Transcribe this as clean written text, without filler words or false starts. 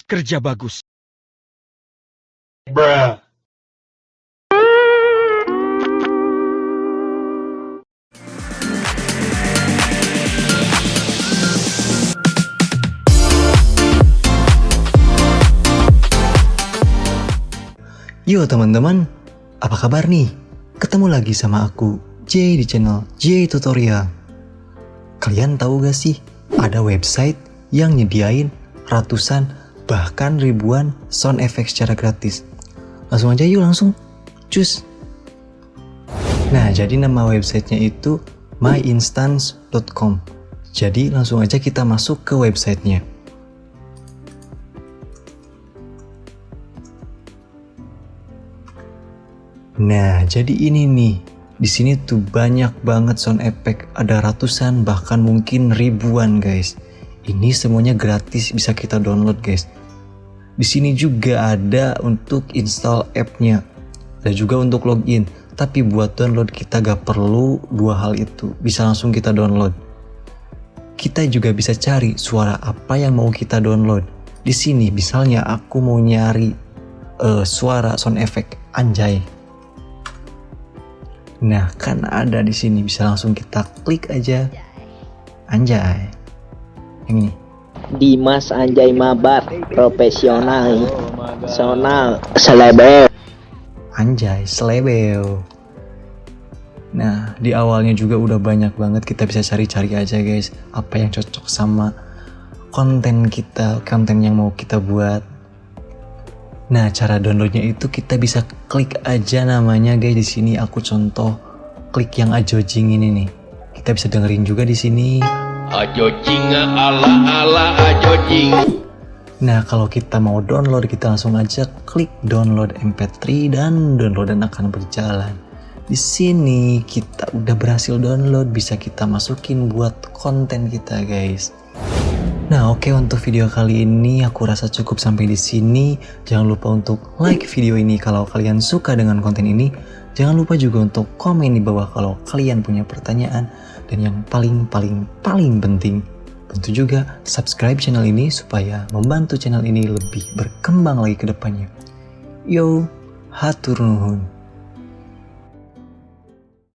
Kerja bagus. Bruh. Yo teman-teman, apa kabar nih? Ketemu lagi sama aku, J di channel J Tutorial. Kalian tahu gak sih, ada website yang nyediain ratusan bahkan ribuan sound effect secara gratis. Langsung aja yuk, langsung cus. Nah, jadi nama websitenya itu myinstance.com. Jadi langsung aja kita masuk ke websitenya. Nah, jadi ini nih. Di sini tuh banyak banget sound effect, ada ratusan bahkan mungkin ribuan, guys. Ini semuanya gratis, bisa kita download, guys. Di sini juga ada untuk install app-nya. Ada juga untuk login. Tapi buat download kita gak perlu dua hal itu, bisa langsung kita download. Kita juga bisa cari suara apa yang mau kita download. Di sini misalnya aku mau nyari suara sound effect, anjay. Nah, kan ada di sini, bisa langsung kita klik aja. Anjay. Yang ini. Dimas Anjay Mabar, profesional, selebel. Anjay, selebel. Nah, di awalnya juga udah banyak banget, kita bisa cari-cari aja, guys. Apa yang cocok sama konten kita, konten yang mau kita buat. Nah, cara downloadnya itu kita bisa klik aja namanya, guys. Di sini aku contoh klik yang Ajojing ini nih. Kita bisa dengerin juga di sini. Ajojing ala Ajojing. Nah, kalau kita mau download, kita langsung aja klik download MP3 dan download dan akan berjalan. Di sini kita udah berhasil download, bisa kita masukin buat konten kita, guys. Nah, oke, untuk video kali ini aku rasa cukup sampai di sini. Jangan lupa untuk like video ini kalau kalian suka dengan konten ini. Jangan lupa juga untuk komen di bawah kalau kalian punya pertanyaan. Dan yang paling penting, tentu juga subscribe channel ini supaya membantu channel ini lebih berkembang lagi ke depannya. Yo, hatur nuhun.